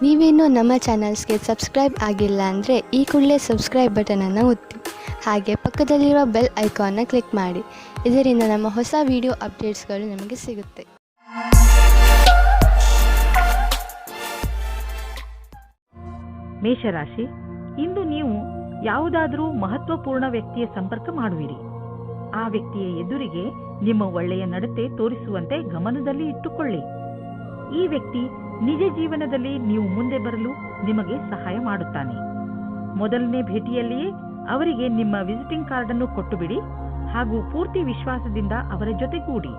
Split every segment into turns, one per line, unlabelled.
ನೀವೇನೂ ನಮ್ಮ ಚಾನಲ್ಸ್ಗೆ ಸಬ್ಸ್ಕ್ರೈಬ್ ಆಗಿಲ್ಲ ಅಂದರೆ ಈ ಕೂಡಲೇ ಸಬ್ಸ್ಕ್ರೈಬ್ ಬಟನನ್ನು ಒತ್ತಿ ಹಾಗೆ ಪಕ್ಕದಲ್ಲಿರುವ ಬೆಲ್ ಐಕಾನ್ನ ಕ್ಲಿಕ್ ಮಾಡಿ. ಇದರಿಂದ ನಮ್ಮ ಹೊಸ ವಿಡಿಯೋ ಅಪ್ಡೇಟ್ಸ್ಗಳು ನಿಮಗೆ ಸಿಗುತ್ತೆ.
ಮೇಷರಾಶಿ, ಇಂದು ನೀವು ಯಾವುದಾದರೂ ಮಹತ್ವಪೂರ್ಣ ವ್ಯಕ್ತಿಯ ಸಂಪರ್ಕ ಮಾಡುವಿರಿ. ಆ ವ್ಯಕ್ತಿಯ ಎದುರಿಗೆ ನಿಮ್ಮ ಒಳ್ಳೆಯ ನಡತೆ ತೋರಿಸುವಂತೆ ಗಮನದಲ್ಲಿ ಇಟ್ಟುಕೊಳ್ಳಿ. ಈ ವ್ಯಕ್ತಿ ನಿಜ ಜೀವನದಲ್ಲಿ ನೀವು ಮುಂದೆ ಬರಲು ನಿಮಗೆ ಸಹಾಯ ಮಾಡುತ್ತಾನೆ. ಮೊದಲನೇ ಭೇಟಿಯಲ್ಲಿಯೇ ಅವರಿಗೆ ನಿಮ್ಮ ವಿಸಿಟಿಂಗ್ ಕಾರ್ಡ್ ಅನ್ನು ಕೊಟ್ಟು ಬಿಡಿ ಹಾಗೂ ಪೂರ್ತಿ ವಿಶ್ವಾಸದಿಂದ ಅವರ ಜೊತೆಗೂಡಿ.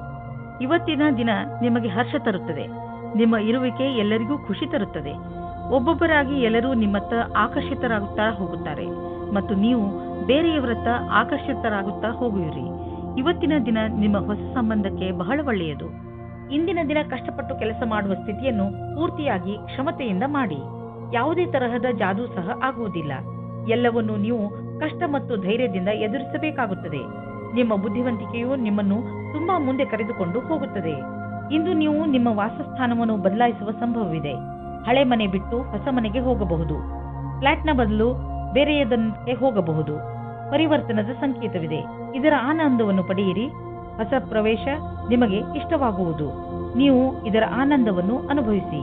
ಇವತ್ತಿನ ದಿನ ನಿಮಗೆ ಹರ್ಷ ತರುತ್ತದೆ. ನಿಮ್ಮ ಇರುವಿಕೆ ಎಲ್ಲರಿಗೂ ಖುಷಿ ತರುತ್ತದೆ. ಒಬ್ಬೊಬ್ಬರಾಗಿ ಎಲ್ಲರೂ ನಿಮ್ಮತ್ತ ಆಕರ್ಷಿತರಾಗುತ್ತಾ ಹೋಗುತ್ತಾರೆ ಮತ್ತು ನೀವು ಬೇರೆಯವರತ್ತ ಆಕರ್ಷಿತರಾಗುತ್ತಾ ಹೋಗುವಿರಿ. ಇವತ್ತಿನ ದಿನ ನಿಮ್ಮ ಹೊಸ ಸಂಬಂಧಕ್ಕೆ ಬಹಳ ಒಳ್ಳೆಯದು. ಇಂದಿನ ದಿನ ಕಷ್ಟಪಟ್ಟು ಕೆಲಸ ಮಾಡುವ ಸ್ಥಿತಿಯನ್ನು ಪೂರ್ತಿಯಾಗಿ ಕ್ಷಮತೆಯಿಂದ ಮಾಡಿ. ಯಾವುದೇ ತರಹದ ಜಾದೂ ಸಹ ಆಗುವುದಿಲ್ಲ. ಎಲ್ಲವನ್ನೂ ನೀವು ಕಷ್ಟ ಮತ್ತು ಧೈರ್ಯದಿಂದ ಎದುರಿಸಬೇಕಾಗುತ್ತದೆ. ನಿಮ್ಮ ಬುದ್ಧಿವಂತಿಕೆಯು ನಿಮ್ಮನ್ನು ತುಂಬಾ ಮುಂದೆ ಕರೆದುಕೊಂಡು ಹೋಗುತ್ತದೆ. ಇಂದು ನೀವು ನಿಮ್ಮ ವಾಸಸ್ಥಾನವನ್ನು ಬದಲಾಯಿಸುವ ಸಂಭವವಿದೆ. ಹಳೆ ಮನೆ ಬಿಟ್ಟು ಹೊಸ ಮನೆಗೆ ಹೋಗಬಹುದು. ಫ್ಲಾಟ್ನ ಬದಲು ಬೇರೆಯದಕ್ಕೆ ಹೋಗಬಹುದು. ಪರಿವರ್ತನದ ಸಂಕೇತವಿದೆ. ಇದರ ಆನಂದವನ್ನು ಪಡೆಯಿರಿ. ಹೊಸ ಪ್ರವೇಶ ನಿಮಗೆ ಇಷ್ಟವಾಗುವುದು. ನೀವು ಇದರ ಆನಂದವನ್ನು ಅನುಭವಿಸಿ.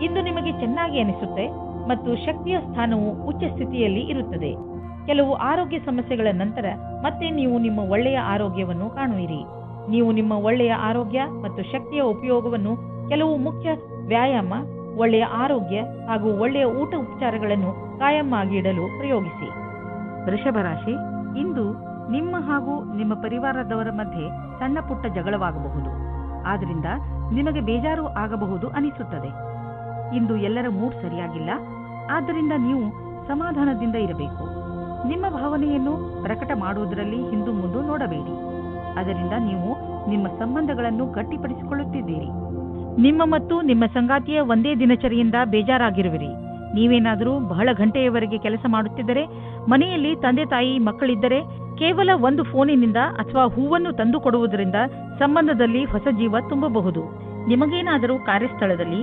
ಇಂದು ನಿಮಗೆ ಚೆನ್ನಾಗಿ ಅನಿಸುತ್ತೆ ಮತ್ತು ಶಕ್ತಿಯ ಸ್ಥಾನವು ಉಚ್ಚ ಸ್ಥಿತಿಯಲ್ಲಿ ಇರುತ್ತದೆ. ಕೆಲವು ಆರೋಗ್ಯ ಸಮಸ್ಯೆಗಳ ನಂತರ ಮತ್ತೆ ನೀವು ನಿಮ್ಮ ಒಳ್ಳೆಯ ಆರೋಗ್ಯವನ್ನು ಕಾಣುವಿರಿ. ನೀವು ನಿಮ್ಮ ಒಳ್ಳೆಯ ಆರೋಗ್ಯ ಮತ್ತು ಶಕ್ತಿಯ ಉಪಯೋಗವನ್ನು ಕೆಲವು ಮುಖ್ಯ ವ್ಯಾಯಾಮ, ಒಳ್ಳೆಯ ಆರೋಗ್ಯ ಹಾಗೂ ಒಳ್ಳೆಯ ಊಟ ಉಪಚಾರಗಳನ್ನು ಕಾಯಂ ಆಗಿ ಇಡಲು ಪ್ರಯೋಗಿಸಿ. ವೃಷಭ ರಾಶಿ, ಇಂದು ನಿಮ್ಮ ಹಾಗೂ ನಿಮ್ಮ ಪರಿವಾರದವರ ಮಧ್ಯೆ ಸಣ್ಣ ಪುಟ್ಟ ಜಗಳವಾಗಬಹುದು. ಆದ್ರಿಂದ ನಿಮಗೆ ಬೇಜಾರು ಆಗಬಹುದು ಅನಿಸುತ್ತದೆ. ಇಂದು ಎಲ್ಲರ ಮೂಡ್ ಸರಿಯಾಗಿಲ್ಲ. ಆದ್ದರಿಂದ ನೀವು ಸಮಾಧಾನದಿಂದ ಇರಬೇಕು. ನಿಮ್ಮ ಭಾವನೆಯನ್ನು ಪ್ರಕಟ ಮಾಡುವುದರಲ್ಲಿ ಹಿಂದು ಮುಂದು ನೋಡಬೇಡಿ. ಅದರಿಂದ ನೀವು ನಿಮ್ಮ ಸಂಬಂಧಗಳನ್ನು ಗಟ್ಟಿಪಡಿಸಿಕೊಳ್ಳುತ್ತಿದ್ದೀರಿ. ನಿಮ್ಮ ಮತ್ತು ನಿಮ್ಮ ಸಂಗಾತಿಯ ಒಂದೇ ದಿನಚರಿಯಿಂದ ಬೇಜಾರಾಗಿರುವಿರಿ. ನೀವೇನಾದರೂ ಬಹಳ ಗಂಟೆಯವರೆಗೆ ಕೆಲಸ ಮಾಡುತ್ತಿದ್ದರೆ, ಮನೆಯಲ್ಲಿ ತಂದೆ ತಾಯಿ ಮಕ್ಕಳಿದ್ದರೆ ಕೇವಲ ಒಂದು ಫೋನಿನಿಂದ ಅಥವಾ ಹೂವನ್ನು ತಂದು ಕೊಡುವುದರಿಂದ ಸಂಬಂಧದಲ್ಲಿ ಹೊಸ ಜೀವ ತುಂಬಬಹುದು. ನಿಮಗೇನಾದರೂ ಕಾರ್ಯಸ್ಥಳದಲ್ಲಿ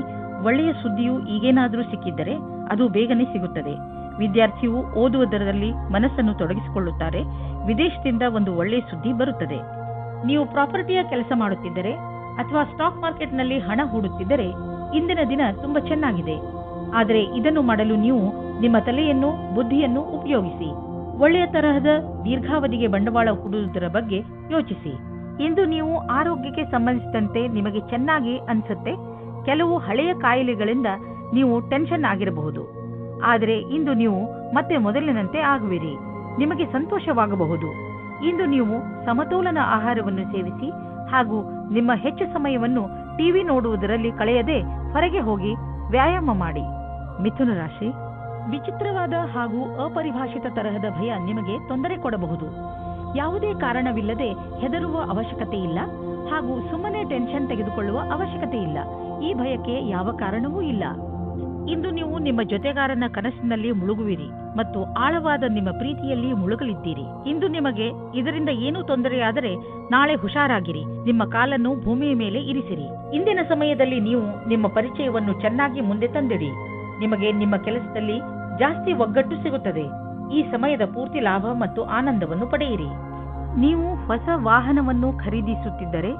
ಒಳ್ಳೆಯ ಸುದ್ದಿಯು ಈಗೇನಾದರೂ ಸಿಕ್ಕಿದ್ದರೆ ಅದು ಬೇಗನೆ ಸಿಗುತ್ತದೆ. ವಿದ್ಯಾರ್ಥಿಯು ಓದುವುದರಲ್ಲಿ ಮನಸ್ಸನ್ನು ತೊಡಗಿಸಿಕೊಳ್ಳುತ್ತಾರೆ. ವಿದೇಶದಿಂದ ಒಂದು ಒಳ್ಳೆಯ ಸುದ್ದಿ ಬರುತ್ತದೆ. ನೀವು ಪ್ರಾಪರ್ಟಿಯ ಕೆಲಸ ಮಾಡುತ್ತಿದ್ದರೆ ಅಥವಾ ಸ್ಟಾಕ್ ಮಾರ್ಕೆಟ್ನಲ್ಲಿ ಹಣ ಹೂಡುತ್ತಿದ್ದರೆ ಇಂದಿನ ದಿನ ತುಂಬಾ ಚೆನ್ನಾಗಿದೆ. ಆದರೆ ಇದನ್ನು ಮಾಡಲು ನೀವು ನಿಮ್ಮ ತಲೆಯನ್ನು, ಬುದ್ಧಿಯನ್ನು ಉಪಯೋಗಿಸಿ. ಒಳ್ಳೆಯ ತರಹದ ದೀರ್ಘಾವಧಿಗೆ ಬಂಡವಾಳ ಹೂಡುವುದರ ಬಗ್ಗೆ ಯೋಚಿಸಿ. ಇಂದು ನೀವು ಆರೋಗ್ಯಕ್ಕೆ ಸಂಬಂಧಿಸಿದಂತೆ ನಿಮಗೆ ಚೆನ್ನಾಗಿ ಅನಿಸುತ್ತೆ. ಕೆಲವು ಹಳೆಯ ಕಾಯಿಲೆಗಳಿಂದ ನೀವು ಟೆನ್ಷನ್ ಆಗಿರಬಹುದು. ಆದರೆ ಇಂದು ನೀವು ಮತ್ತೆ ಮೊದಲಿನಂತೆ ಆಗುವಿರಿ. ನಿಮಗೆ ಸಂತೋಷವಾಗಬಹುದು. ಇಂದು ನೀವು ಸಮತೋಲನ ಆಹಾರವನ್ನು ಸೇವಿಸಿ ಹಾಗೂ ನಿಮ್ಮ ಹೆಚ್ಚು ಸಮಯವನ್ನು ಟಿವಿ ನೋಡುವುದರಲ್ಲಿ ಕಳೆಯದೆ ಹೊರಗೆ ಹೋಗಿ ವ್ಯಾಯಾಮ ಮಾಡಿ. ಮಿಥುನ ರಾಶಿ, ವಿಚಿತ್ರವಾದ ಹಾಗೂ ಅಪರಿಭಾಷಿತ ತರಹದ ಭಯ ನಿಮಗೆ ತೊಂದರೆ ಕೊಡಬಹುದು. ಯಾವುದೇ ಕಾರಣವಿಲ್ಲದೆ ಹೆದರುವ ಅವಶ್ಯಕತೆ ಇಲ್ಲ ಹಾಗೂ ಸುಮ್ಮನೆ ಟೆನ್ಷನ್ ತೆಗೆದುಕೊಳ್ಳುವ ಅವಶ್ಯಕತೆ ಇಲ್ಲ. ಈ ಭಯಕ್ಕೆ ಯಾವ ಕಾರಣವೂ ಇಲ್ಲ. ಇಂದು ನೀವು ನಿಮ್ಮ ಜೊತೆಗಾರನ ಕನಸಿನಲ್ಲಿ ಮುಳುಗುವಿರಿ ಮತ್ತು ಆಳವಾದ ನಿಮ್ಮ ಪ್ರೀತಿಯಲ್ಲಿ ಮುಳುಗಲಿದ್ದೀರಿ. ಇಂದು ನಿಮಗೆ ಇದರಿಂದ ಏನೂ ತೊಂದರೆಯಾದರೆ ನಾಳೆ ಹುಷಾರಾಗಿರಿ. ನಿಮ್ಮ ಕಾಲನ್ನು ಭೂಮಿಯ ಮೇಲೆ ಇರಿಸಿರಿ. ಇಂದಿನ ಸಮಯದಲ್ಲಿ ನೀವು ನಿಮ್ಮ ಪರಿಚಯವನ್ನು ಚೆನ್ನಾಗಿ ಮುಂದೆ ತಂದಿಡಿ. ನಿಮಗೆ ನಿಮ್ಮ ಕೆಲಸದಲ್ಲಿ ಜಾಸ್ತಿ ಒಗ್ಗಟ್ಟು ಸಿಗುತ್ತದೆ. ಈ ಸಮಯದ ಪೂರ್ತಿ ಲಾಭ ಮತ್ತು ಆನಂದವನ್ನು ಪಡೆಯಿರಿ. ನೀವು ಹೊಸ ವಾಹನವನ್ನು ಖರೀದಿಸುತ್ತಿದ್ದರೆ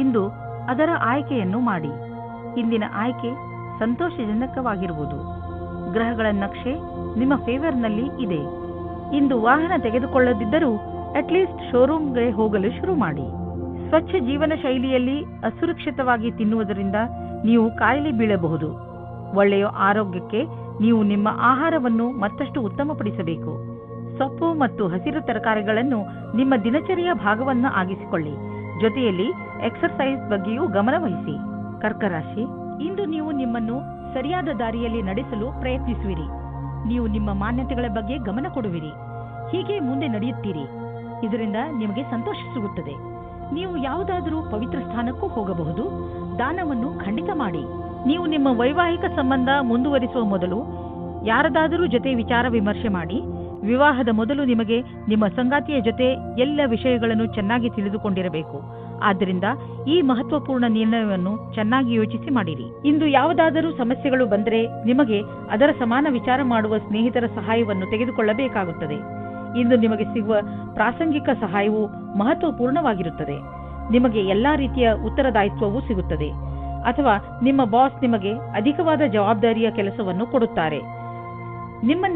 ಇಂದು ಅದರ ಆಯ್ಕೆಯನ್ನು ಮಾಡಿ. ಇಂದಿನ ಆಯ್ಕೆ ಸಂತೋಷಜನಕವಾಗಿರುವುದು. ಗ್ರಹಗಳ ನಕ್ಷೆ ನಿಮ್ಮ ಫೇವರ್ನಲ್ಲಿ ಇದೆ. ಇಂದು ವಾಹನ ತೆಗೆದುಕೊಳ್ಳದಿದ್ದರೂ ಅಟ್ಲೀಸ್ಟ್ ಶೋರೂಮ್ಗೆ ಹೋಗಲು ಶುರು ಮಾಡಿ. ಸ್ವಚ್ಛ ಜೀವನ ಶೈಲಿಯಲ್ಲಿ ಅಸುರಕ್ಷಿತವಾಗಿ ತಿನ್ನುವುದರಿಂದ ನೀವು ಕಾಯಿಲೆ ಬೀಳಬಹುದು. ಒಳ್ಳೆಯ ಆರೋಗ್ಯಕ್ಕೆ ನೀವು ನಿಮ್ಮ ಆಹಾರವನ್ನು ಮತ್ತಷ್ಟು ಉತ್ತಮಪಡಿಸಬೇಕು. ಸೊಪ್ಪು ಮತ್ತು ಹಸಿರು ತರಕಾರಿಗಳನ್ನು ನಿಮ್ಮ ದಿನಚರಿಯ ಭಾಗವನ್ನು ಆಗಿಸಿಕೊಳ್ಳಿ. ಜೊತೆಯಲ್ಲಿ ಎಕ್ಸರ್ಸೈಸ್ ಬಗ್ಗೆಯೂ ಗಮನವಹಿಸಿ. ಕರ್ಕರಾಶಿ, ಇಂದು ನೀವು ನಿಮ್ಮನ್ನು ಸರಿಯಾದ ದಾರಿಯಲ್ಲಿ ನಡೆಸಲು ಪ್ರಯತ್ನಿಸುವಿರಿ. ನೀವು ನಿಮ್ಮ ಮಾನ್ಯತೆಗಳ ಬಗ್ಗೆ ಗಮನ ಕೊಡುವಿರಿ. ಹೀಗೆ ಮುಂದೆ ನಡೆಯುತ್ತೀರಿ. ಇದರಿಂದ ನಿಮಗೆ ಸಂತೋಷ ಸಿಗುತ್ತದೆ. ನೀವು ಯಾವುದಾದರೂ ಪವಿತ್ರ ಸ್ಥಾನಕ್ಕೂ ಹೋಗಬಹುದು. ದಾನವನ್ನು ಖಂಡಿತ ಮಾಡಿ. ನೀವು ನಿಮ್ಮ ವೈವಾಹಿಕ ಸಂಬಂಧ ಮುಂದುವರಿಸುವ ಮೊದಲು ಯಾರದಾದರೂ ಜೊತೆ ವಿಚಾರ ವಿಮರ್ಶೆ ಮಾಡಿ. ವಿವಾಹದ ಮೊದಲು ನಿಮಗೆ ನಿಮ್ಮ ಸಂಗಾತಿಯ ಜೊತೆ ಎಲ್ಲ ವಿಷಯಗಳನ್ನು ಚೆನ್ನಾಗಿ ತಿಳಿದುಕೊಂಡಿರಬೇಕು. ಆದ್ದರಿಂದ ಈ ಮಹತ್ವಪೂರ್ಣ ನಿರ್ಣಯವನ್ನು ಚೆನ್ನಾಗಿ ಯೋಚಿಸಿ ಮಾಡಿರಿ. ಇಂದು ಯಾವುದಾದರೂ ಸಮಸ್ಯೆಗಳು ಬಂದರೆ ನಿಮಗೆ ಅದರ ಸಮಾನ ವಿಚಾರ ಮಾಡುವ ಸ್ನೇಹಿತರ ಸಹಾಯವನ್ನು ತೆಗೆದುಕೊಳ್ಳಬೇಕಾಗುತ್ತದೆ. ಇಂದು ನಿಮಗೆ ಸಿಗುವ ಪ್ರಾಸಂಗಿಕ ಸಹಾಯವು ಮಹತ್ವಪೂರ್ಣವಾಗಿರುತ್ತದೆ. ನಿಮಗೆ ಎಲ್ಲಾ ರೀತಿಯ ಉತ್ತರದಾಯಿತ್ವವೂ ಸಿಗುತ್ತದೆ, ಅಥವಾ ನಿಮ್ಮ ಬಾಸ್ ನಿಮಗೆ ಅಧಿಕವಾದ ಜವಾಬ್ದಾರಿಯ ಕೆಲಸವನ್ನು ಕೊಡುತ್ತಾರೆ.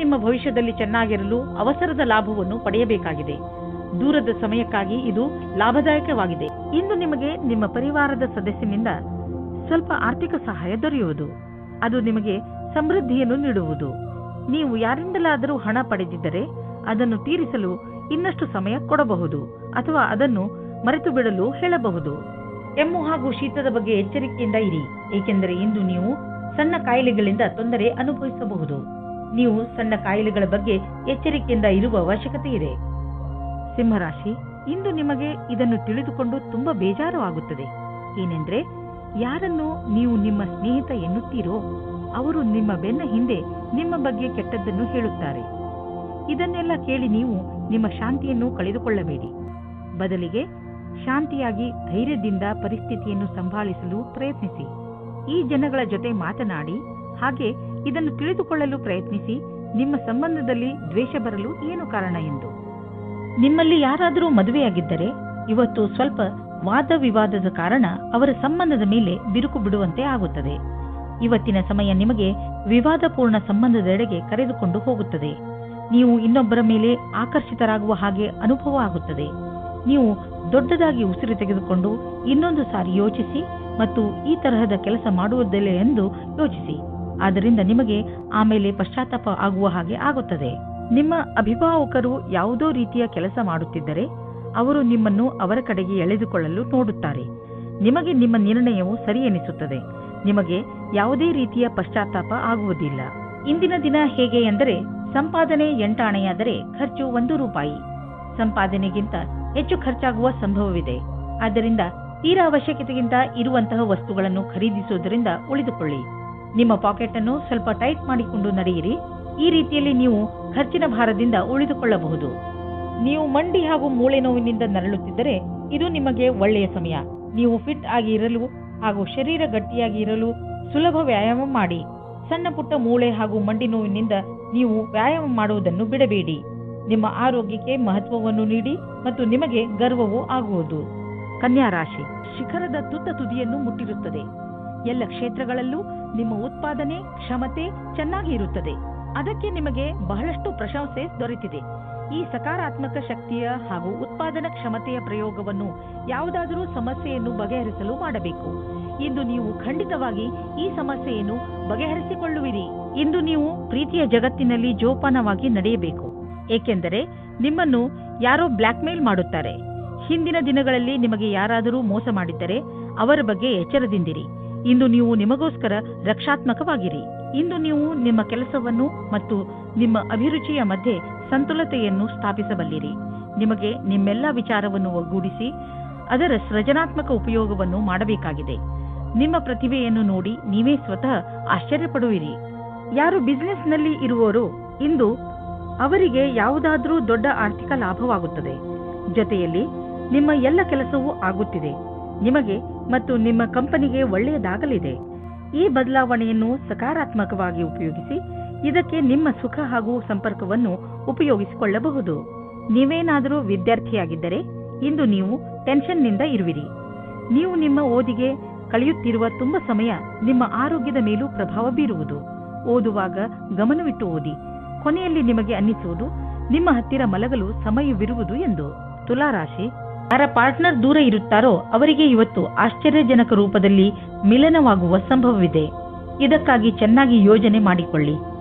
ನಿಮ್ಮ ಭವಿಷ್ಯದಲ್ಲಿ ಚೆನ್ನಾಗಿರಲು ಅವಸರದ ಲಾಭವನ್ನು ಪಡೆಯಬೇಕಾಗಿದೆ. ದೂರದ ಸಮಯಕ್ಕಾಗಿ ಇದು ಲಾಭದಾಯಕವಾಗಿದೆ. ಇಂದು ನಿಮಗೆ ನಿಮ್ಮ ಪರಿವಾರದ ಸದಸ್ಯನಿಂದ ಸ್ವಲ್ಪ ಆರ್ಥಿಕ ಸಹಾಯ ದೊರೆಯುವುದು. ಅದು ನಿಮಗೆ ಸಮೃದ್ಧಿಯನ್ನು ನೀಡುವುದು. ನೀವು ಯಾರಿಂದಲಾದರೂ ಹಣ ಪಡೆದಿದ್ದರೆ ಅದನ್ನು ತೀರಿಸಲು ಇನ್ನಷ್ಟು ಸಮಯ ಕೊಡಬಹುದು, ಅಥವಾ ಅದನ್ನು ಮರೆತು ಬಿಡಲು ಹೇಳಬಹುದು. ಕೆಮ್ಮು ಹಾಗೂ ಶೀತದ ಬಗ್ಗೆ ಎಚ್ಚರಿಕೆಯಿಂದ ಇರಿ, ಏಕೆಂದರೆ ಇಂದು ನೀವು ಸಣ್ಣ ಕಾಯಿಲೆಗಳಿಂದ ತೊಂದರೆ ಅನುಭವಿಸಬಹುದು. ನೀವು ಸಣ್ಣ ಕಾಯಿಲೆಗಳ ಬಗ್ಗೆ ಎಚ್ಚರಿಕೆಯಿಂದ ಇರುವ ಅವಶ್ಯಕತೆ ಇದೆ. ಸಿಂಹರಾಶಿ, ಇಂದು ನಿಮಗೆ ಇದನ್ನು ತಿಳಿದುಕೊಂಡು ತುಂಬಾ ಬೇಜಾರು ಆಗುತ್ತದೆ. ಏನೆಂದ್ರೆ, ಯಾರನ್ನು ನೀವು ನಿಮ್ಮ ಸ್ನೇಹಿತ ಎನ್ನುತ್ತೀರೋ ಅವರು ನಿಮ್ಮ ಬೆನ್ನ ಹಿಂದೆ ನಿಮ್ಮ ಬಗ್ಗೆ ಕೆಟ್ಟದ್ದನ್ನು ಹೇಳುತ್ತಾರೆ. ಇದನ್ನೆಲ್ಲ ಕೇಳಿ ನೀವು ನಿಮ್ಮ ಶಾಂತಿಯನ್ನು ಕಳೆದುಕೊಳ್ಳಬೇಡಿ. ಬದಲಿಗೆ ಶಾಂತಿಯಾಗಿ ಧೈರ್ಯದಿಂದ ಪರಿಸ್ಥಿತಿಯನ್ನು ಸಂಭಾಳಿಸಲು ಪ್ರಯತ್ನಿಸಿ. ಈ ಜನಗಳ ಜೊತೆ ಮಾತನಾಡಿ, ಹಾಗೆ ಇದನ್ನು ತಿಳಿದುಕೊಳ್ಳಲು ಪ್ರಯತ್ನಿಸಿ ನಿಮ್ಮ ಸಂಬಂಧದಲ್ಲಿ ದ್ವೇಷ ಬರಲು ಏನು ಕಾರಣ ಎಂದು. ನಿಮ್ಮಲ್ಲಿ ಯಾರಾದರೂ ಮದುವೆಯಾಗಿದ್ದರೆ ಇವತ್ತು ಸ್ವಲ್ಪ ವಾದ ವಿವಾದದ ಕಾರಣ ಅವರ ಸಂಬಂಧದ ಮೇಲೆ ಬಿರುಕು ಬಿಡುವಂತೆ ಆಗುತ್ತದೆ. ಇವತ್ತಿನ ಸಮಯ ನಿಮಗೆ ವಿವಾದಪೂರ್ಣ ಸಂಬಂಧದೆಡೆಗೆ ಕರೆದುಕೊಂಡು ಹೋಗುತ್ತದೆ. ನೀವು ಇನ್ನೊಬ್ಬರ ಮೇಲೆ ಆಕರ್ಷಿತರಾಗುವ ಹಾಗೆ ಅನುಭವ ಆಗುತ್ತದೆ. ನೀವು ದೊಡ್ಡದಾಗಿ ಉಸಿರು ತೆಗೆದುಕೊಂಡು ಇನ್ನೊಂದು ಸಾರಿ ಯೋಚಿಸಿ ಮತ್ತು ಈ ತರಹದ ಕೆಲಸ ಮಾಡುವುದಿಲ್ಲ ಎಂದು ಯೋಚಿಸಿ. ಆದ್ದರಿಂದ ನಿಮಗೆ ಆಮೇಲೆ ಪಶ್ಚಾತ್ತಾಪ ಆಗುವ ಹಾಗೆ ಆಗುತ್ತದೆ. ನಿಮ್ಮ ಅಭಿಭಾವಕರು ಯಾವುದೋ ರೀತಿಯ ಕೆಲಸ ಮಾಡುತ್ತಿದ್ದರೆ ಅವರು ನಿಮ್ಮನ್ನು ಅವರ ಕಡೆಗೆ ಎಳೆದುಕೊಳ್ಳಲು ನೋಡುತ್ತಾರೆ. ನಿಮಗೆ ನಿಮ್ಮ ನಿರ್ಣಯವು ಸರಿ ಎನಿಸುತ್ತದೆ. ನಿಮಗೆ ಯಾವುದೇ ರೀತಿಯ ಪಶ್ಚಾತ್ತಾಪ ಆಗುವುದಿಲ್ಲ. ಇಂದಿನ ದಿನ ಹೇಗೆ ಎಂದರೆ, ಸಂಪಾದನೆ 8 ಆಣೆಯಾದರೆ ಖರ್ಚು 1 ರೂಪಾಯಿ. ಸಂಪಾದನೆಗಿಂತ ಹೆಚ್ಚು ಖರ್ಚಾಗುವ ಸಂಭವವಿದೆ. ಆದ್ದರಿಂದ ತೀರಾ ಅವಶ್ಯಕತೆಗಿಂತ ಇರುವಂತಹ ವಸ್ತುಗಳನ್ನು ಖರೀದಿಸುವುದರಿಂದ ಉಳಿದುಕೊಳ್ಳಿ. ನಿಮ್ಮ ಪಾಕೆಟ್ ಅನ್ನು ಸ್ವಲ್ಪ ಟೈಟ್ ಮಾಡಿಕೊಂಡು ನಡೆಯಿರಿ. ಈ ರೀತಿಯಲ್ಲಿ ನೀವು ಖರ್ಚಿನ ಭಾರದಿಂದ ಉಳಿದುಕೊಳ್ಳಬಹುದು. ನೀವು ಮಂಡಿ ಹಾಗೂ ಮೂಳೆ ನೋವಿನಿಂದ ನರಳುತ್ತಿದ್ದರೆ ಇದು ನಿಮಗೆ ಒಳ್ಳೆಯ ಸಮಯ. ನೀವು ಫಿಟ್ ಆಗಿ ಇರಲು ಹಾಗೂ ಶರೀರ ಗಟ್ಟಿಯಾಗಿ ಇರಲು ಸುಲಭ ವ್ಯಾಯಾಮ ಮಾಡಿ. ಸಣ್ಣ ಪುಟ್ಟ ಮೂಳೆ ಹಾಗೂ ಮಂಡಿ ನೋವಿನಿಂದ ನೀವು ವ್ಯಾಯಾಮ ಮಾಡುವುದನ್ನು ಬಿಡಬೇಡಿ. ನಿಮ್ಮ ಆರೋಗ್ಯಕ್ಕೆ ಮಹತ್ವವನ್ನು ನೀಡಿ ಮತ್ತು ನಿಮಗೆ ಗರ್ವವೂ ಆಗುವುದು. ಕನ್ಯಾ ರಾಶಿ, ಶಿಖರದ ತುದಿಯನ್ನು ಮುಟ್ಟಿರುತ್ತದೆ. ಎಲ್ಲ ಕ್ಷೇತ್ರಗಳಲ್ಲೂ ನಿಮ್ಮ ಉತ್ಪಾದನೆ ಕ್ಷಮತೆ ಚೆನ್ನಾಗಿ ಇರುತ್ತದೆ. ಅದಕ್ಕೆ ನಿಮಗೆ ಬಹಳಷ್ಟು ಪ್ರಶಂಸೆ ದೊರೆತಿದೆ. ಈ ಸಕಾರಾತ್ಮಕ ಶಕ್ತಿಯ ಹಾಗೂ ಉತ್ಪಾದನಾ ಕ್ಷಮತೆಯ ಪ್ರಯೋಗವನ್ನು ಯಾವುದಾದರೂ ಸಮಸ್ಯೆಯನ್ನು ಬಗೆಹರಿಸಲು ಮಾಡಬೇಕು. ಇಂದು ನೀವು ಖಂಡಿತವಾಗಿ ಈ ಸಮಸ್ಯೆಯನ್ನು ಬಗೆಹರಿಸಿಕೊಳ್ಳುವಿರಿ. ಇಂದು ನೀವು ಪ್ರೀತಿಯ ಜಗತ್ತಿನಲ್ಲಿ ಜೋಪಾನವಾಗಿ ನಡೆಯಬೇಕು, ಏಕೆಂದರೆ ನಿಮ್ಮನ್ನು ಯಾರೋ ಬ್ಲ್ಯಾಕ್ ಮೇಲ್ ಮಾಡುತ್ತಾರೆ. ಹಿಂದಿನ ದಿನಗಳಲ್ಲಿ ನಿಮಗೆ ಯಾರಾದರೂ ಮೋಸ ಮಾಡಿದ್ದರೆ ಅವರ ಬಗ್ಗೆ ಎಚ್ಚರದಿಂದಿರಿ. ಇಂದು ನೀವು ನಿಮಗೋಸ್ಕರ ರಕ್ಷಾತ್ಮಕವಾಗಿರಿ. ಇಂದು ನೀವು ನಿಮ್ಮ ಕೆಲಸವನ್ನು ಮತ್ತು ನಿಮ್ಮ ಅಭಿರುಚಿಯ ಮಧ್ಯೆ ಸಂತುಲತೆಯನ್ನು ಸ್ಥಾಪಿಸಬಲ್ಲಿರಿ. ನಿಮಗೆ ನಿಮ್ಮೆಲ್ಲ ವಿಚಾರವನ್ನು ಒಗ್ಗೂಡಿಸಿ ಅದರ ಸೃಜನಾತ್ಮಕ ಉಪಯೋಗವನ್ನು ಮಾಡಬೇಕಾಗಿದೆ. ನಿಮ್ಮ ಪ್ರತಿಭೆಯನ್ನು ನೋಡಿ ನೀವೇ ಸ್ವತಃ ಆಶ್ಚರ್ಯಪಡುವಿರಿ. ಯಾರು ಬಿಸಿನೆಸ್ನಲ್ಲಿ ಇರುವವರು ಇಂದು ಅವರಿಗೆ ಯಾವುದಾದರೂ ದೊಡ್ಡ ಆರ್ಥಿಕ ಲಾಭವಾಗುತ್ತದೆ. ಜೊತೆಯಲ್ಲಿ ನಿಮ್ಮ ಎಲ್ಲ ಕೆಲಸವೂ ಆಗುತ್ತಿದೆ. ನಿಮಗೆ ಮತ್ತು ನಿಮ್ಮ ಕಂಪನಿಗೆ ಒಳ್ಳೆಯದಾಗಲಿದೆ. ಈ ಬದಲಾವಣೆಯನ್ನು ಸಕಾರಾತ್ಮಕವಾಗಿ ಉಪಯೋಗಿಸಿ ಇದಕ್ಕೆ ನಿಮ್ಮ ಸುಖ ಹಾಗೂ ಸಂಪರ್ಕವನ್ನು ಉಪಯೋಗಿಸಿಕೊಳ್ಳಬಹುದು. ನೀವೇನಾದರೂ ವಿದ್ಯಾರ್ಥಿಯಾಗಿದ್ದರೆ ಇಂದು ನೀವು ಟೆನ್ಷನ್ನಿಂದ ಇರುವಿರಿ. ನೀವು ನಿಮ್ಮ ಓದಿಗೆ ಕಳೆಯುತ್ತಿರುವ ತುಂಬಾ ಸಮಯ ನಿಮ್ಮ ಆರೋಗ್ಯದ ಮೇಲೂ ಪ್ರಭಾವ ಬೀರುವುದು. ಓದುವಾಗ ಗಮನವಿಟ್ಟು ಓದಿ. ಕೊನೆಯಲ್ಲಿ ನಿಮಗೆ ಅನ್ನಿಸುವುದು ನಿಮ್ಮ ಹತ್ತಿರ ಮಲಗಲು ಸಮಯವಿರುವುದು ಎಂದು. ತುಲಾರಾಶಿ, ಯಾರ ಪಾರ್ಟ್ನರ್ ದೂರ ಇರುತ್ತಾರೋ ಅವರಿಗೆ ಇವತ್ತು ಆಶ್ಚರ್ಯಜನಕ ರೂಪದಲ್ಲಿ ಮಿಲನವಾಗುವ ಸಂಭವವಿದೆ. ಇದಕ್ಕಾಗಿ ಚೆನ್ನಾಗಿ ಯೋಜನೆ ಮಾಡಿಕೊಳ್ಳಿ.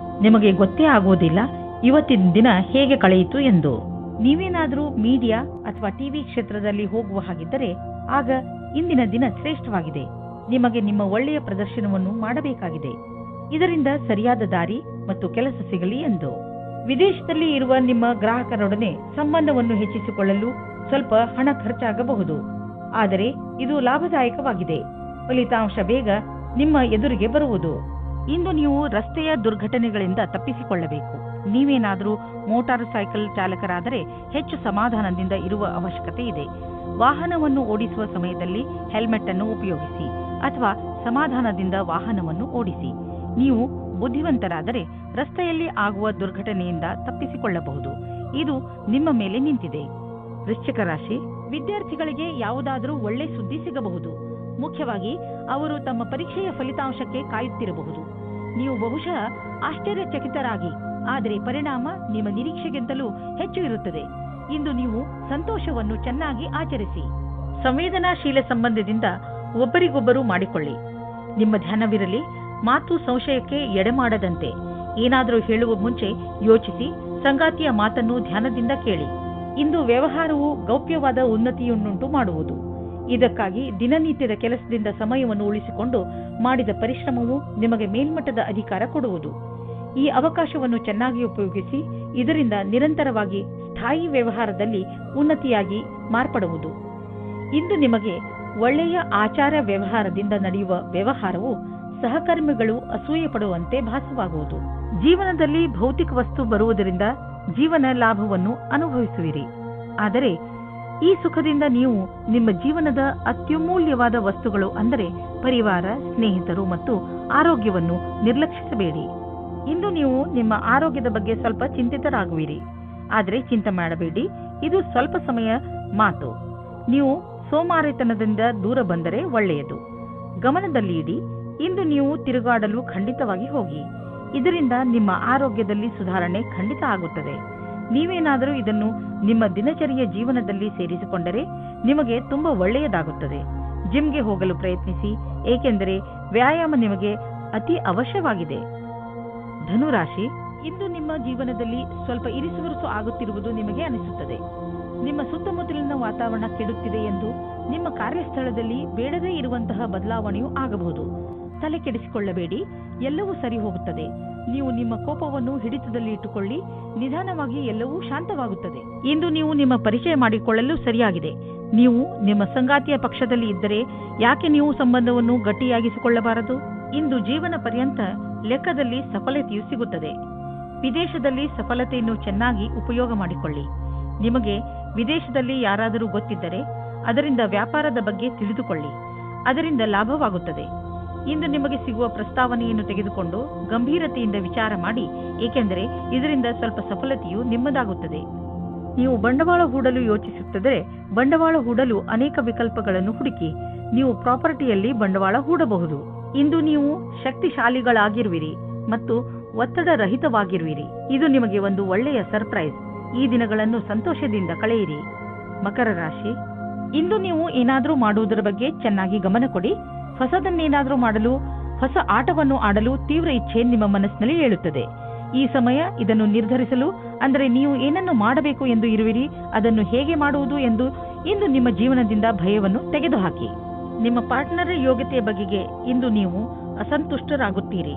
ನಿಮಗೆ ಗೊತ್ತೇ ಆಗುವುದಿಲ್ಲ ಇವತ್ತಿನ ದಿನ ಹೇಗೆ ಕಳೆಯಿತು ಎಂದು. ನೀವೇನಾದರೂ ಮೀಡಿಯಾ ಅಥವಾ ಟಿವಿ ಕ್ಷೇತ್ರದಲ್ಲಿ ಹೋಗುವ ಹಾಗಿದ್ದರೆ ಆಗ ಇಂದಿನ ದಿನ ಶ್ರೇಷ್ಠವಾಗಿದೆ. ನಿಮಗೆ ನಿಮ್ಮ ಒಳ್ಳೆಯ ಪ್ರದರ್ಶನವನ್ನು ಮಾಡಬೇಕಾಗಿದೆ. ಇದರಿಂದ ಸರಿಯಾದ ದಾರಿ ಮತ್ತು ಕೆಲಸ ಸಿಗಲಿ ಎಂದು. ವಿದೇಶದಲ್ಲಿ ಇರುವ ನಿಮ್ಮ ಗ್ರಾಹಕರೊಡನೆ ಸಂಬಂಧವನ್ನು ಹೆಚ್ಚಿಸಿಕೊಳ್ಳಲು ಸ್ವಲ್ಪ ಹಣ ಖರ್ಚಾಗಬಹುದು, ಆದರೆ ಇದು ಲಾಭದಾಯಕವಾಗಿದೆ. ಫಲಿತಾಂಶ ಬೇಗ ನಿಮ್ಮ ಎದುರಿಗೆ ಬರುವುದು. ಇಂದು ನೀವು ರಸ್ತೆಯ ದುರ್ಘಟನೆಗಳಿಂದ ತಪ್ಪಿಸಿಕೊಳ್ಳಬೇಕು. ನೀವೇನಾದರೂ ಮೋಟಾರ್ ಸೈಕಲ್ ಚಾಲಕರಾದರೆ ಹೆಚ್ಚು ಸಮಾಧಾನದಿಂದ ಇರುವ ಅವಶ್ಯಕತೆ ಇದೆ. ವಾಹನವನ್ನು ಓಡಿಸುವ ಸಮಯದಲ್ಲಿ ಹೆಲ್ಮೆಟ್ ಅನ್ನು ಉಪಯೋಗಿಸಿ ಅಥವಾ ಸಮಾಧಾನದಿಂದ ವಾಹನವನ್ನು ಓಡಿಸಿ. ನೀವು ಬುದ್ಧಿವಂತರಾದರೆ ರಸ್ತೆಯಲ್ಲಿ ಆಗುವ ದುರ್ಘಟನೆಯಿಂದ ತಪ್ಪಿಸಿಕೊಳ್ಳಬಹುದು. ಇದು ನಿಮ್ಮ ಮೇಲೆ ನಿಂತಿದೆ. ವೃಶ್ಚಿಕ ರಾಶಿ, ವಿದ್ಯಾರ್ಥಿಗಳಿಗೆ ಯಾವುದಾದರೂ ಒಳ್ಳೆ ಸುದ್ದಿ ಸಿಗಬಹುದು. ಮುಖ್ಯವಾಗಿ ಅವರು ತಮ್ಮ ಪರೀಕ್ಷೆಯ ಫಲಿತಾಂಶಕ್ಕೆ ಕಾಯುತ್ತಿರಬಹುದು. ನೀವು ಬಹುಶಃ ಆಶ್ಚರ್ಯಚಕಿತರಾಗಿ, ಆದರೆ ಪರಿಣಾಮ ನಿಮ್ಮ ನಿರೀಕ್ಷೆಗಿಂತಲೂ ಹೆಚ್ಚು ಇರುತ್ತದೆ. ಇಂದು ನೀವು ಸಂತೋಷವನ್ನು ಚೆನ್ನಾಗಿ ಆಚರಿಸಿ. ಸಂವೇದನಾಶೀಲ ಸಂಬಂಧದಿಂದ ಒಬ್ಬರಿಗೊಬ್ಬರು ಮಾಡಿಕೊಳ್ಳಿ. ನಿಮ್ಮ ಧ್ಯಾನವಿರಲಿ, ಮಾತು ಸಂಶಯಕ್ಕೆ ಎಡೆಮಾಡದಂತೆ. ಏನಾದರೂ ಹೇಳುವ ಮುಂಚೆ ಯೋಚಿಸಿ, ಸಂಗಾತಿಯ ಮಾತನ್ನು ಧ್ಯಾನದಿಂದ ಕೇಳಿ. ಇಂದು ವ್ಯವಹಾರವು ಗೌಪ್ಯವಾದ ಉನ್ನತಿಯನ್ನುಂಟು ಮಾಡುವುದು. ಇದಕ್ಕಾಗಿ ದಿನನಿತ್ಯದ ಕೆಲಸದಿಂದ ಸಮಯವನ್ನು ಉಳಿಸಿಕೊಂಡು ಮಾಡಿದ ಪರಿಶ್ರಮವು ನಿಮಗೆ ಮೇಲ್ಮಟ್ಟದ ಅಧಿಕಾರ ಕೊಡುವುದು. ಈ ಅವಕಾಶವನ್ನು ಚೆನ್ನಾಗಿ ಉಪಯೋಗಿಸಿ. ಇದರಿಂದ ನಿರಂತರವಾಗಿ ಸ್ಥಾಯಿ ವ್ಯವಹಾರದಲ್ಲಿ ಉನ್ನತಿಯಾಗಿ ಮಾರ್ಪಡುವುದು. ಇಂದು ನಿಮಗೆ ಒಳ್ಳೆಯ ಆಚಾರ ವ್ಯವಹಾರದಿಂದ ನಡೆಯುವ ವ್ಯವಹಾರವು ಸಹಕರ್ಮಿಗಳು ಅಸೂಯೆ ಪಡುವಂತೆ ಭಾಸವಾಗುವುದು. ಜೀವನದಲ್ಲಿ ಭೌತಿಕ ವಸ್ತು ಬರುವುದರಿಂದ ಜೀವನ ಲಾಭವನ್ನು ಅನುಭವಿಸುವಿರಿ. ಆದರೆ ಈ ಸುಖದಿಂದ ನೀವು ನಿಮ್ಮ ಜೀವನದ ಅತ್ಯಮೂಲ್ಯವಾದ ವಸ್ತುಗಳು ಅಂದರೆ ಪರಿವಾರ, ಸ್ನೇಹಿತರು ಮತ್ತು ಆರೋಗ್ಯವನ್ನು ನಿರ್ಲಕ್ಷಿಸಬೇಡಿ. ಇಂದು ನೀವು ನಿಮ್ಮ ಆರೋಗ್ಯದ ಬಗ್ಗೆ ಸ್ವಲ್ಪ ಚಿಂತಿತರಾಗುವಿರಿ. ಆದರೆ ಚಿಂತೆ ಮಾಡಬೇಡಿ, ಇದು ಸ್ವಲ್ಪ ಸಮಯ ಮಾತು. ನೀವು ಸೋಮಾರಿತನದಿಂದ ದೂರ ಬಂದರೆ ಒಳ್ಳೆಯದು. ಗಮನದಲ್ಲಿ ಇಡಿ, ಇಂದು ನೀವು ತಿರುಗಾಡಲು ಖಂಡಿತವಾಗಿ ಹೋಗಿ. ಇದರಿಂದ ನಿಮ್ಮ ಆರೋಗ್ಯದಲ್ಲಿ ಸುಧಾರಣೆ ಖಂಡಿತ ಆಗುತ್ತದೆ. ನೀವೇನಾದರೂ ಇದನ್ನು ನಿಮ್ಮ ದಿನಚರಿಯ ಜೀವನದಲ್ಲಿ ಸೇರಿಸಿಕೊಂಡರೆ ನಿಮಗೆ ತುಂಬಾ ಒಳ್ಳೆಯದಾಗುತ್ತದೆ. ಜಿಮ್ಗೆ ಹೋಗಲು ಪ್ರಯತ್ನಿಸಿ, ಏಕೆಂದರೆ ವ್ಯಾಯಾಮ ನಿಮಗೆ ಅತಿ ಅವಶ್ಯವಾಗಿದೆ. ಧನುರಾಶಿ, ಇಂದು ನಿಮ್ಮ ಜೀವನದಲ್ಲಿ ಸ್ವಲ್ಪ ಇರಿಸುವರಿಸು ಆಗುತ್ತಿರುವುದು ನಿಮಗೆ ಅನಿಸುತ್ತದೆ. ನಿಮ್ಮ ಸುತ್ತಮುತ್ತಲಿನ ವಾತಾವರಣ ಕೆಡುತ್ತಿದೆ ಎಂದು ನಿಮ್ಮ ಕಾರ್ಯಸ್ಥಳದಲ್ಲಿ ಬೇಡದೇ ಇರುವಂತಹ ಬದಲಾವಣೆಯೂ ಆಗಬಹುದು. ತಲೆ ಕೆಡಿಸಿಕೊಳ್ಳಬೇಡಿ, ಎಲ್ಲವೂ ಸರಿ ಹೋಗುತ್ತದೆ. ನೀವು ನಿಮ್ಮ ಕೋಪವನ್ನು ಹಿಡಿತದಲ್ಲಿ ಇಟ್ಟುಕೊಳ್ಳಿ, ನಿಧಾನವಾಗಿ ಎಲ್ಲವೂ ಶಾಂತವಾಗುತ್ತದೆ. ಇಂದು ನೀವು ನಿಮ್ಮ ಪರಿಚಯ ಮಾಡಿಕೊಳ್ಳಲು ಸರಿಯಾಗಿದೆ. ನೀವು ನಿಮ್ಮ ಸಂಗಾತಿಯ ಪಕ್ಷದಲ್ಲಿ ಇದ್ದರೆ ಯಾಕೆ ನೀವು ಸಂಬಂಧವನ್ನು ಗಟ್ಟಿಯಾಗಿಸಿಕೊಳ್ಳಬಾರದು? ಇಂದು ಜೀವನ ಪರ್ಯಂತ ಲೆಕ್ಕದಲ್ಲಿ ಸಫಲತೆಯು ಸಿಗುತ್ತದೆ. ವಿದೇಶದಲ್ಲಿ ಸಫಲತೆಯನ್ನು ಚೆನ್ನಾಗಿ ಉಪಯೋಗ ಮಾಡಿಕೊಳ್ಳಿ. ನಿಮಗೆ ವಿದೇಶದಲ್ಲಿ ಯಾರಾದರೂ ಗೊತ್ತಿದ್ದರೆ ಅದರಿಂದ ವ್ಯಾಪಾರದ ಬಗ್ಗೆ ತಿಳಿದುಕೊಳ್ಳಿ. ಅದರಿಂದ ಲಾಭವಾಗುತ್ತದೆ. ಇಂದು ನಿಮಗೆ ಸಿಗುವ ಪ್ರಸ್ತಾವನೆಯನ್ನು ತೆಗೆದುಕೊಂಡು ಗಂಭೀರತೆಯಿಂದ ವಿಚಾರ ಮಾಡಿ, ಏಕೆಂದರೆ ಇದರಿಂದ ಸ್ವಲ್ಪ ಸಫಲತೆಯು ನಿಮ್ಮದಾಗುತ್ತದೆ. ನೀವು ಬಂಡವಾಳ ಹೂಡಲು ಯೋಚಿಸುತ್ತಿದ್ದರೆ ಬಂಡವಾಳ ಹೂಡಲು ಅನೇಕ ವಿಕಲ್ಪಗಳನ್ನು ಹುಡುಕಿ. ನೀವು ಪ್ರಾಪರ್ಟಿಯಲ್ಲಿ ಬಂಡವಾಳ ಹೂಡಬಹುದು. ಇಂದು ನೀವು ಶಕ್ತಿಶಾಲಿಗಳಾಗಿರುವಿರಿ ಮತ್ತು ಒತ್ತಡ ರಹಿತವಾಗಿರುವಿರಿ. ಇದು ನಿಮಗೆ ಒಂದು ಒಳ್ಳೆಯ ಸರ್ಪ್ರೈಸ್. ಈ ದಿನಗಳನ್ನು ಸಂತೋಷದಿಂದ ಕಳೆಯಿರಿ. ಮಕರ ರಾಶಿ, ಇಂದು ನೀವು ಏನಾದರೂ ಮಾಡುವುದರ ಬಗ್ಗೆ ಚೆನ್ನಾಗಿ ಗಮನ ಕೊಡಿ. ಹೊಸದನ್ನೇನಾದರೂ ಮಾಡಲು, ಹೊಸ ಆಟವನ್ನು ಆಡಲು ತೀವ್ರ ಇಚ್ಛೆ ನಿಮ್ಮ ಮನಸ್ಸಿನಲ್ಲಿ ಏಳುತ್ತದೆ. ಈ ಸಮಯ ಇದನ್ನು ನಿರ್ಧರಿಸಲು, ಅಂದರೆ ನೀವು ಏನನ್ನು ಮಾಡಬೇಕು ಎಂದು ಇರುವಿರಿ, ಅದನ್ನು ಹೇಗೆ ಮಾಡುವುದು ಎಂದು ಇಂದು ನಿಮ್ಮ ಜೀವನದಿಂದ ಭಯವನ್ನು ತೆಗೆದುಹಾಕಿ. ನಿಮ್ಮ ಪಾರ್ಟ್ನರ್ ಯೋಗ್ಯತೆಯ ಬಗೆಗೆ ಇಂದು ನೀವು ಅಸಂತುಷ್ಟರಾಗುತ್ತೀರಿ.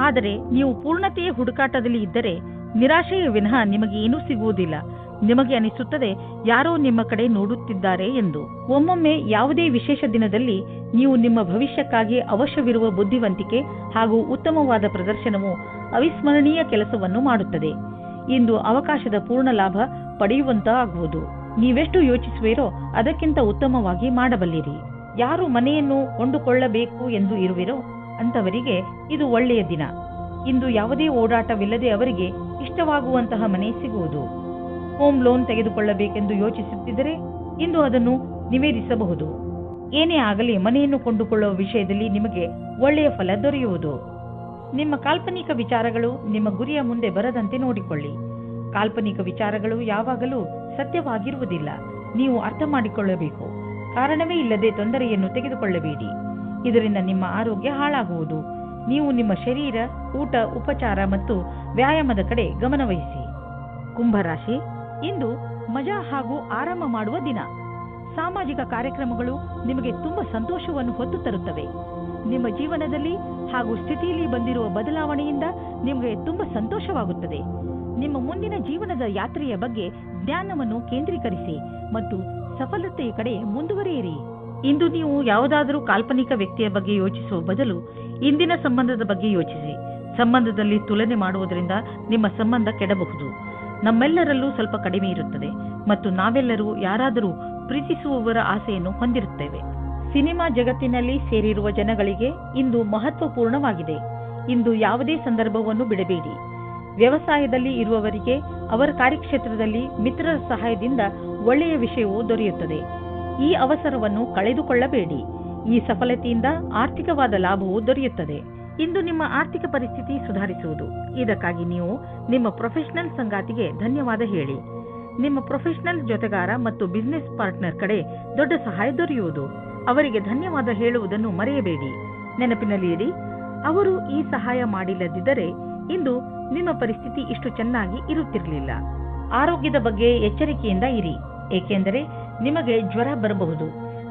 ಆದರೆ ನೀವು ಪೂರ್ಣತೆಯ ಹುಡುಕಾಟದಲ್ಲಿ ಇದ್ದರೆ ನಿರಾಶೆಯ ವಿನಃ ನಿಮಗೆ ಏನೂ ಸಿಗುವುದಿಲ್ಲ. ನಿಮಗೆ ಅನಿಸುತ್ತದೆ ಯಾರೋ ನಿಮ್ಮ ಕಡೆ ನೋಡುತ್ತಿದ್ದಾರೆ ಎಂದು. ಒಮ್ಮೊಮ್ಮೆ ಯಾವುದೇ ವಿಶೇಷ ದಿನದಲ್ಲಿ ನೀವು ನಿಮ್ಮ ಭವಿಷ್ಯಕ್ಕಾಗಿ ಅವಶ್ಯವಿರುವ ಬುದ್ಧಿವಂತಿಕೆ ಹಾಗೂ ಉತ್ತಮವಾದ ಪ್ರದರ್ಶನವು ಅವಿಸ್ಮರಣೀಯ ಕೆಲಸವನ್ನು ಮಾಡುತ್ತದೆ. ಇಂದು ಅವಕಾಶದ ಪೂರ್ಣ ಲಾಭ ಪಡೆಯುವಂತಾಗುವುದು. ನೀವೆಷ್ಟು ಯೋಚಿಸುವಿರೋ ಅದಕ್ಕಿಂತ ಉತ್ತಮವಾಗಿ ಮಾಡಬಲ್ಲಿರಿ. ಯಾರು ಮನೆಯನ್ನು ಕೊಂಡುಕೊಳ್ಳಬೇಕು ಎಂದು ಇರುವಿರೋ ಅಂತವರಿಗೆ ಇದು ಒಳ್ಳೆಯ ದಿನ. ಇಂದು ಯಾವುದೇ ಓಡಾಟವಿಲ್ಲದೆ ಅವರಿಗೆ ಇಷ್ಟವಾಗುವಂತಹ ಮನೆ ಸಿಗುವುದು. ಹೋಮ್ ಲೋನ್ ತೆಗೆದುಕೊಳ್ಳಬೇಕೆಂದು ಯೋಚಿಸುತ್ತಿದ್ದರೆ ಇಂದು ಅದನ್ನು ನಿವೇದಿಸಬಹುದು. ಏನೇ ಆಗಲಿ ಮನೆಯನ್ನು ಕೊಂಡುಕೊಳ್ಳುವ ವಿಷಯದಲ್ಲಿ ನಿಮಗೆ ಒಳ್ಳೆಯ ಫಲ ದೊರೆಯುವುದು. ನಿಮ್ಮ ಕಾಲ್ಪನಿಕ ವಿಚಾರಗಳು ನಿಮ್ಮ ಗುರಿಯ ಮುಂದೆ ಬರದಂತೆ ನೋಡಿಕೊಳ್ಳಿ. ಕಾಲ್ಪನಿಕ ವಿಚಾರಗಳು ಯಾವಾಗಲೂ ಸತ್ಯವಾಗಿರುವುದಿಲ್ಲ. ನೀವು ಅರ್ಥ ಮಾಡಿಕೊಳ್ಳಬೇಕು. ಕಾರಣವೇ ಇಲ್ಲದೆ ತೊಂದರೆಯನ್ನು ತೆಗೆದುಕೊಳ್ಳಬೇಡಿ. ಇದರಿಂದ ನಿಮ್ಮ ಆರೋಗ್ಯ ಹಾಳಾಗುವುದು. ನೀವು ನಿಮ್ಮ ಶರೀರ, ಊಟ, ಉಪಚಾರ ಮತ್ತು ವ್ಯಾಯಾಮದ ಕಡೆ ಗಮನವಹಿಸಿ. ಕುಂಭರಾಶಿ, ಇಂದು ಮಜಾ ಹಾಗೂ ಆರಾಮ ಮಾಡುವ ದಿನ. ಸಾಮಾಜಿಕ ಕಾರ್ಯಕ್ರಮಗಳು ನಿಮಗೆ ತುಂಬಾ ಸಂತೋಷವನ್ನು ಹೊತ್ತು ತರುತ್ತವೆ. ನಿಮ್ಮ ಜೀವನದಲ್ಲಿ ಹಾಗೂ ಸ್ಥಿತಿಯಲ್ಲಿ ಬಂದಿರುವ ಬದಲಾವಣೆಯಿಂದ ನಿಮಗೆ ತುಂಬಾ ಸಂತೋಷವಾಗುತ್ತದೆ. ನಿಮ್ಮ ಮುಂದಿನ ಜೀವನದ ಯಾತ್ರೆಯ ಬಗ್ಗೆ ಜ್ಞಾನವನ್ನು ಕೇಂದ್ರೀಕರಿಸಿ ಮತ್ತು ಸಫಲತೆಯ ಕಡೆ ಮುಂದುವರಿಯಿರಿ. ಇಂದು ನೀವು ಯಾವುದಾದರೂ ಕಾಲ್ಪನಿಕ ವ್ಯಕ್ತಿಯ ಬಗ್ಗೆ ಯೋಚಿಸುವ ಬದಲು ಇಂದಿನ ಸಂಬಂಧದ ಬಗ್ಗೆ ಯೋಚಿಸಿ. ಸಂಬಂಧದಲ್ಲಿ ತುಲನೆ ಮಾಡುವುದರಿಂದ ನಿಮ್ಮ ಸಂಬಂಧ ಕೆಡಬಹುದು. ನಮ್ಮೆಲ್ಲರಲ್ಲೂ ಸ್ವಲ್ಪ ಕಡಿಮೆ ಇರುತ್ತದೆ ಮತ್ತು ನಾವೆಲ್ಲರೂ ಯಾರಾದರೂ ಪ್ರೀತಿಸುವವರ ಆಸೆಯನ್ನು ಹೊಂದಿರುತ್ತೇವೆ. ಸಿನಿಮಾ ಜಗತ್ತಿನಲ್ಲಿ ಸೇರಿರುವ ಜನಗಳಿಗೆ ಇಂದು ಮಹತ್ವಪೂರ್ಣವಾಗಿದೆ. ಇಂದು ಯಾವುದೇ ಸಂದರ್ಭವನ್ನು ಬಿಡಬೇಡಿ. ವ್ಯವಸಾಯದಲ್ಲಿ ಇರುವವರಿಗೆ ಅವರ ಕಾರ್ಯಕ್ಷೇತ್ರದಲ್ಲಿ ಮಿತ್ರರ ಸಹಾಯದಿಂದ ಒಳ್ಳೆಯ ವಿಷಯವೂ ದೊರೆಯುತ್ತದೆ. ಈ ಅವಸರವನ್ನು ಕಳೆದುಕೊಳ್ಳಬೇಡಿ. ಈ ಸಫಲತೆಯಿಂದ ಆರ್ಥಿಕವಾದ ಲಾಭವೂ ದೊರೆಯುತ್ತದೆ. ಇಂದು ನಿಮ್ಮ ಆರ್ಥಿಕ ಪರಿಸ್ಥಿತಿ ಸುಧಾರಿಸುವುದು. ಇದಕ್ಕಾಗಿ ನೀವು ನಿಮ್ಮ ಪ್ರೊಫೆಷನಲ್ ಸಂಗಾತಿಗೆ ಧನ್ಯವಾದ ಹೇಳಿ. ನಿಮ್ಮ ಪ್ರೊಫೆಷನಲ್ ಜೊತೆಗಾರ ಮತ್ತು ಬಿಸಿನೆಸ್ ಪಾರ್ಟ್ನರ್ ಕಡೆ ದೊಡ್ಡ ಸಹಾಯ ದೊರೆಯುವುದು. ಅವರಿಗೆ ಧನ್ಯವಾದ ಹೇಳುವುದನ್ನು ಮರೆಯಬೇಡಿ. ನೆನಪಿನಲ್ಲಿ ಇಡಿ, ಅವರು ಈ ಸಹಾಯ ಮಾಡಿಲ್ಲದಿದ್ದರೆ ಇಂದು ನಿಮ್ಮ ಪರಿಸ್ಥಿತಿ ಇಷ್ಟು ಚೆನ್ನಾಗಿ ಇರುತ್ತಿರಲಿಲ್ಲ. ಆರೋಗ್ಯದ ಬಗ್ಗೆ ಎಚ್ಚರಿಕೆಯಿಂದ ಇರಿ, ಏಕೆಂದರೆ ನಿಮಗೆ ಜ್ವರ ಬರಬಹುದು.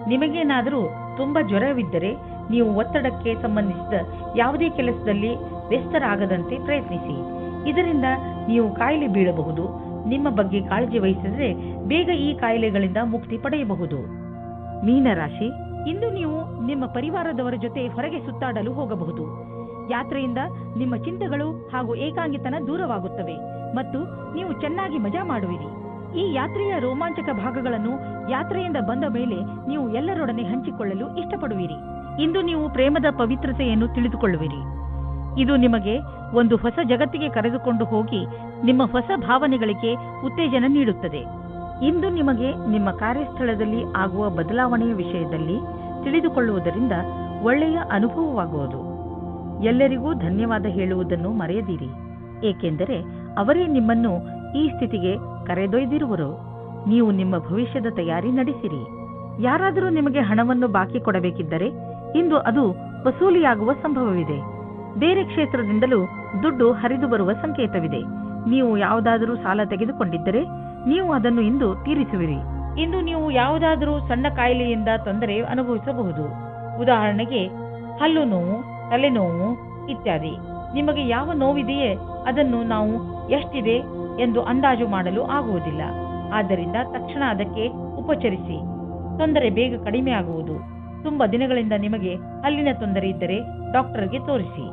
ನಿಮಗೇನಾದರೂ ತುಂಬಾ ಜ್ವರವಿದ್ದರೆ ನೀವು ಒತ್ತಡಕ್ಕೆ ಸಂಬಂಧಿಸಿದ ಯಾವುದೇ ಕೆಲಸದಲ್ಲಿ ವ್ಯಸ್ತರಾಗದಂತೆ ಪ್ರಯತ್ನಿಸಿ. ಇದರಿಂದ ನೀವು ಕಾಯಿಲೆ ಬೀಳಬಹುದು. ನಿಮ್ಮ ಬಗ್ಗೆ ಕಾಳಜಿ ವಹಿಸಿದರೆ ಬೇಗ ಈ ಕಾಯಿಲೆಗಳಿಂದ ಮುಕ್ತಿ ಪಡೆಯಬಹುದು. ಮೀನರಾಶಿ, ಇಂದು ನೀವು ನಿಮ್ಮ ಪರಿವಾರದವರ ಜೊತೆ ಹೊರಗೆ ಸುತ್ತಾಡಲು ಹೋಗಬಹುದು. ಯಾತ್ರೆಯಿಂದ ನಿಮ್ಮ ಚಿಂತೆಗಳು ಹಾಗೂ ಏಕಾಂಗಿತನ ದೂರವಾಗುತ್ತವೆ ಮತ್ತು ನೀವು ಚೆನ್ನಾಗಿ ಮಜಾ ಮಾಡುವಿರಿ. ಈ ಯಾತ್ರೆಯ ರೋಮಾಂಚಕ ಭಾಗಗಳನ್ನು ಯಾತ್ರೆಯಿಂದ ಬಂದ ಮೇಲೆ ನೀವು ಎಲ್ಲರೊಡನೆ ಹಂಚಿಕೊಳ್ಳಲು ಇಷ್ಟಪಡುವಿರಿ. ಇಂದು ನೀವು ಪ್ರೇಮದ ಪವಿತ್ರತೆಯನ್ನು ತಿಳಿದುಕೊಳ್ಳುವಿರಿ. ಇದು ನಿಮಗೆ ಒಂದು ಹೊಸ ಜಗತ್ತಿಗೆ ಕರೆದುಕೊಂಡು ಹೋಗಿ ನಿಮ್ಮ ಹೊಸ ಭಾವನೆಗಳಿಗೆ ಉತ್ತೇಜನ ನೀಡುತ್ತದೆ. ಇಂದು ನಿಮಗೆ ನಿಮ್ಮ ಕಾರ್ಯಸ್ಥಳದಲ್ಲಿ ಆಗುವ ಬದಲಾವಣೆಯ ವಿಷಯದಲ್ಲಿ ತಿಳಿದುಕೊಳ್ಳುವುದರಿಂದ ಒಳ್ಳೆಯ ಅನುಭವವಾಗುವುದು. ಎಲ್ಲರಿಗೂ ಧನ್ಯವಾದ ಹೇಳುವುದನ್ನು ಮರೆಯದಿರಿ, ಏಕೆಂದರೆ ಅವರೇ ನಿಮ್ಮನ್ನು ಈ ಸ್ಥಿತಿಗೆ ಕರೆದೊಯ್ದಿರುವರು. ನೀವು ನಿಮ್ಮ ಭವಿಷ್ಯದ ತಯಾರಿ ನಡೆಸಿರಿ. ಯಾರಾದರೂ ನಿಮಗೆ ಹಣವನ್ನು ಬಾಕಿ ಕೊಡಬೇಕಿದ್ದರೆ ಇಂದು ಅದು ವಸೂಲಿಯಾಗುವ ಸಂಭವವಿದೆ. ಬೇರೆ ಕ್ಷೇತ್ರದಿಂದಲೂ ದುಡ್ಡು ಹರಿದು ಬರುವ ಸಂಕೇತವಿದೆ. ನೀವು ಯಾವುದಾದರೂ ಸಾಲ ತೆಗೆದುಕೊಂಡಿದ್ದರೆ ನೀವು ಅದನ್ನು ಇಂದು ತೀರಿಸುವಿರಿ. ಇಂದು ನೀವು ಯಾವುದಾದರೂ ಸಣ್ಣ ಕಾಯಿಲೆಯಿಂದ ತೊಂದರೆ ಅನುಭವಿಸಬಹುದು. ಉದಾಹರಣೆಗೆ ಹಲ್ಲು ನೋವು, ತಲೆನೋವು ಇತ್ಯಾದಿ. ನಿಮಗೆ ಯಾವ ನೋವಿದೆಯೇ ಅದನ್ನು ನಾವು ಎಷ್ಟಿದೆ ಎಂದು ಅಂದಾಜು ಮಾಡಲು ಆಗುವುದಿಲ್ಲ. ಆದ್ದರಿಂದ ತಕ್ಷಣ ಅದಕ್ಕೆ ಉಪಚರಿಸಿ. ತೊಂದರೆ ಬೇಗ ಕಡಿಮೆ ಆಗುವುದು. ತುಂಬಾ ದಿನಗಳಿಂದ ನಿಮಗೆ ಹಲ್ಲಿನ ತೊಂದರೆ ಇದ್ದರೆ ಡಾಕ್ಟರ್ಗೆ ತೋರಿಸಿ.